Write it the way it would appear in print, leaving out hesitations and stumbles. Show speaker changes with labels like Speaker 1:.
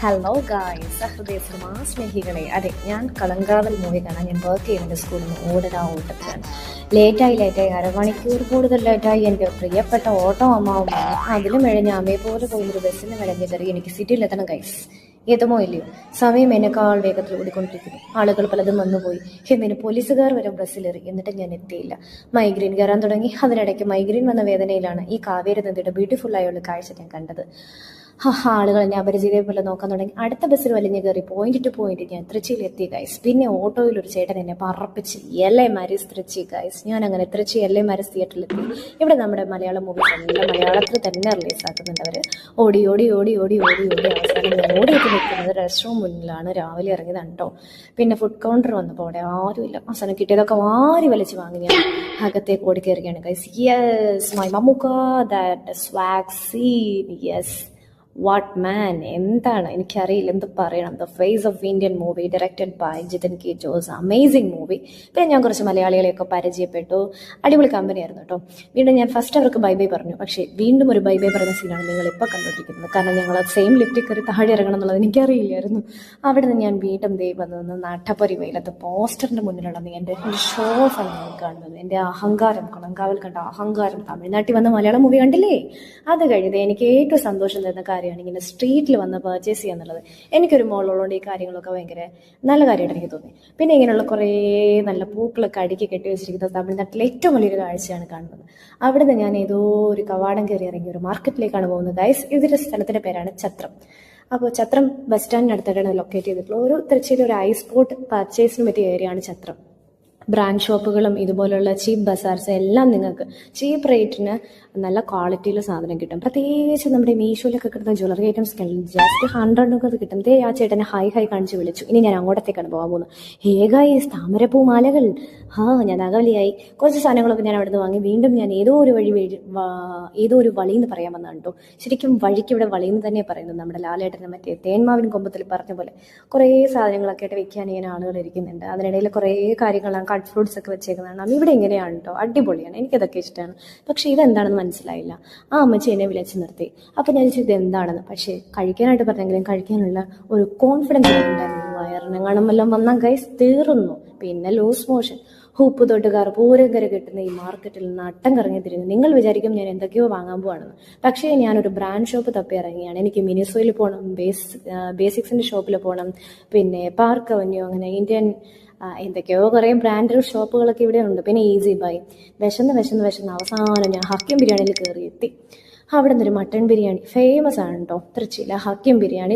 Speaker 1: Hello guys, ഹൃദയ cinema സ്നേഹികളെ. അതെ, ഞാൻ കളങ്കാവൽ മൂവി കാണാൻ ഞാൻ വർക്ക് ചെയ്യുന്ന സ്കൂളിൽ നിന്ന് ഓടാ ഓട്ടത്തിലാണ്. ലേറ്റായി അരമണിക്കൂർ കൂടുതൽ ലേറ്റായി. എൻ്റെ പ്രിയപ്പെട്ട ഓട്ടോ അമ്മാവും അതിലും ഇഴഞ്ഞ അമ്മയെ പോലെ പോയൊരു ബസ്സിന് വിളഞ്ഞ് കയറി എനിക്ക് സിറ്റിയിലെത്തണം ഗൈസ്. എത്തുമോ ഇല്ലയോ, സമയം എന്നെക്കാൾ വേഗത്തിൽ ഓടിക്കൊണ്ടിരിക്കുന്നു. ആളുകൾ പലതും വന്നുപോയി. എന്നിന് പോലീസുകാർ വരെ ബസ്സിലേറി. എന്നിട്ട് ഞാൻ എത്തിയില്ല. മൈഗ്രെയിൻ കയറാൻ തുടങ്ങി. അതിനിടയ്ക്ക് മൈഗ്രെയിൻ വന്ന വേദനയിലാണ് ഈ കാവേരി നദിയുടെ ബ്യൂട്ടിഫുള്ളായുള്ള കാഴ്ച ഞാൻ കണ്ടത്. ആളുകൾ എന്നെ അപരിചിതയെ പോലെ നോക്കാൻ തുടങ്ങി. അടുത്ത ബസ്സിൽ വലിഞ്ഞു കയറി പോയിന്റ് ടു പോയിന്റ് ഞാൻ തൃച്ചിയിലെത്തി ഗൈസ്. പിന്നെ ഓട്ടോയിൽ ഒരു ചേട്ടൻ എന്നെ പറപ്പിച്ച് L A Maris Trichy guys. ഞാൻ അങ്ങനെ തൃച്ചി എൽ എ മാരിസ് തിയേറ്ററിലെത്തി. ഇവിടെ നമ്മുടെ മലയാളം മൂവീസ് എല്ലാം മലയാളത്തിൽ തന്നെ റിലീസ് ആക്കുന്നുണ്ട് അവർ. ഓടി അവസാനം ഞാൻ ഓടിയിട്ട് നിൽക്കുന്നത് റെസ്റ്റ് റൂം മുന്നിലാണ്. രാവിലെ ഇറങ്ങിയതാണ് കേട്ടോ. പിന്നെ ഫുഡ് കൗണ്ടർ വന്നപ്പോൾ അവിടെ ആരുമില്ല. അവസാനം കിട്ടിയതൊക്കെ വാരി വലിച്ച് വാങ്ങി ഞാൻ അകത്തേക്ക് ഓടി കയറുകയാണ് guys. Yes, my Mammukka, that swag scene, yes. What man, എന്താണ് എനിക്കറിയില്ല എന്ത് പറയണം. The face of Indian movie, directed by Jithan K Jose. Amazing movie. പിന്നെ ഞാൻ കുറച്ച് മലയാളികളെയൊക്കെ പരിചയപ്പെട്ടു. അടിപൊളി കമ്പനിയായിരുന്നു കേട്ടോ. വീണ്ടും ഞാൻ ഫസ്റ്റ് അവർക്ക് ബൈ ബൈ പറഞ്ഞു. പക്ഷേ വീണ്ടും ഒരു ബൈ ബൈ പറയുന്ന സീനാണ് നിങ്ങൾ ഇപ്പോൾ കണ്ടുകൊണ്ടിരിക്കുന്നത്. കാരണം ഞങ്ങൾ സെയിം ലിഫ്റ്റിൽ കയറി താഴെ ഇറങ്ങണം എന്നുള്ളത് എനിക്കറിയില്ലായിരുന്നു. അവിടെ നിന്ന് ഞാൻ വീണ്ടും വന്ന് നാട്ടപ്പരി വെയിലത്ത് പോസ്റ്ററിൻ്റെ മുന്നിലുള്ളത് എൻ്റെ ഷോ ആണ് നിങ്ങൾ കാണുന്നത്. എൻ്റെ അഹങ്കാരം, കളങ്കാവൽ കണ്ട അഹങ്കാരം. തമിഴ്നാട്ടിൽ വന്ന മലയാളം മൂവി കണ്ടില്ലേ? അത് കഴിഞ്ഞത് എനിക്ക് ഏറ്റവും സന്തോഷം തരുന്ന കാര്യം ഇങ്ങനെ സ്ട്രീറ്റിൽ വന്ന് പർച്ചേസ് ചെയ്യുക എന്നുള്ളത്. എനിക്കൊരു മോളുള്ളതുകൊണ്ട് ഈ കാര്യങ്ങളൊക്കെ ഭയങ്കര നല്ല കാര്യമായിട്ട് എനിക്ക് തോന്നി. പിന്നെ ഇങ്ങനെയുള്ള കുറേ നല്ല പൂക്കളൊക്കെ അടുക്കി കെട്ടി വെച്ചിരിക്കുന്ന തമിഴ്നാട്ടിലെ ഏറ്റവും വലിയൊരു കാഴ്ചയാണ് കാണുന്നത്. അവിടുന്ന് ഞാൻ ഏതോ ഒരു കവാടം കയറി ഇറങ്ങി ഒരു മാർക്കറ്റിലേക്കാണ് പോകുന്നത് ഗൈസ്. ഇതിൻ്റെ സ്ഥലത്തിൻ്റെ പേരാണ് ഛത്രം. അപ്പോൾ ഛത്രം ബസ് സ്റ്റാൻഡിനടുത്തായിട്ടാണ് ലൊക്കേറ്റ് ചെയ്തിട്ടുള്ളത്. ഒരു തിരുച്ചിയിൽ ഒരു ഐസ്പോർട്ട് പർച്ചേസിന് പറ്റിയ ഏരിയയാണ് ഛത്രം. ബ്രാൻഡ് ഷോപ്പുകളും ഇതുപോലുള്ള ചീപ്പ് ബസാർസ് എല്ലാം നിങ്ങൾക്ക് ചീപ്പ് റേറ്റിന് നല്ല ക്വാളിറ്റിയിൽ സാധനം കിട്ടും. പ്രത്യേകിച്ച് നമ്മുടെ മീഷോയിലൊക്കെ കിട്ടുന്ന ജ്വല്ലറി ഐറ്റംസ് ജസ്റ്റ് 100 അത് കിട്ടും. ആ ചേട്ടനെ ഹൈ കാണിച്ച് വിളിച്ചു. ഇനി ഞാൻ അങ്ങോട്ടത്തേക്കാണ് പോകാൻ പോകുന്നത്. ഹേഗായി താമരപ്പൂ മാലകൾ. ഞാൻ അകവലിയായി. കുറച്ച് സാധനങ്ങളൊക്കെ ഞാൻ അവിടെ നിന്ന് വാങ്ങി. വീണ്ടും ഞാൻ ഏതോ ഒരു വഴി എന്ന് പറയാൻ വന്നതാണ് കേട്ടോ. ശരിക്കും വഴിക്ക് ഇവിടെ വളിയെന്ന് തന്നെ പറയുന്നത്. നമ്മുടെ ലാലേട്ടനെ മറ്റേ തേന്മാവിൻ കൊമ്പത്തിൽ പറഞ്ഞ പോലെ കുറേ സാധനങ്ങളൊക്കെ ആയിട്ട് വെക്കാൻ ഇങ്ങനെ ആളുകൾ ഇരിക്കുന്നുണ്ട്. അതിനിടയിൽ കുറേ കാര്യങ്ങളാണ്, കട്ട് ഫ്രൂട്ട്സ് ഒക്കെ വെച്ചേക്കുന്നതാണ്. ഇവിടെ ഇങ്ങനെയാണ് കേട്ടോ, അടിപൊളിയാണ്. എനിക്കതൊക്കെ ഇഷ്ടമാണ്. പക്ഷേ ഇതെന്താണെന്ന് മനസ്സിലായില്ല. ആ അമ്മച്ചി എന്നെ വിളിച്ച് നിർത്തി. അപ്പം ഞാൻ ചോദിച്ചത് എന്താണെന്ന്. പക്ഷേ കഴിക്കാനായിട്ട് പറഞ്ഞെങ്കിലും കഴിക്കാനുള്ള ഒരു കോൺഫിഡൻസ് ഉണ്ടായിരുന്നു. വയറിനെങ്ങാനും വന്നാൽ ഗൈസ് തീർന്നു. പിന്നെ ലൂസ് മോഷൻ. ഉപ്പ് തൊട്ടുകാർ പൂരങ്കര കിട്ടുന്ന ഈ മാർക്കറ്റിൽ നിന്ന് അട്ടം കറങ്ങി തിരിഞ്ഞു. നിങ്ങൾ വിചാരിക്കും ഞാൻ എന്തൊക്കെയോ വാങ്ങാൻ പോവാണെന്ന്. പക്ഷേ ഞാനൊരു ബ്രാൻഡ് ഷോപ്പ് തപ്പി ഇറങ്ങിയാണ്. എനിക്ക് മിനിസോയിൽ പോകണം, ബേസിക്സിൻ്റെ ഷോപ്പിൽ പോകണം, പിന്നെ പാർക്ക് അവന്യൂ, അങ്ങനെ ഇന്ത്യൻ എന്തൊക്കെയോ കുറേ ബ്രാൻഡഡ് ഷോപ്പുകളൊക്കെ ഇവിടെ ഉണ്ട്. പിന്നെ ഈസി ബൈ. വിശന്ന് അവസാനം ഞാൻ ഹക്കിം ബിരിയാണിയിൽ കയറി എത്തി. അവിടെ നിന്നൊരു മട്ടൺ ബിരിയാണി ഫേമസ് ആണ് കേട്ടോ. തൃച്ചിയിലെ ഹക്കിം ബിരിയാണി.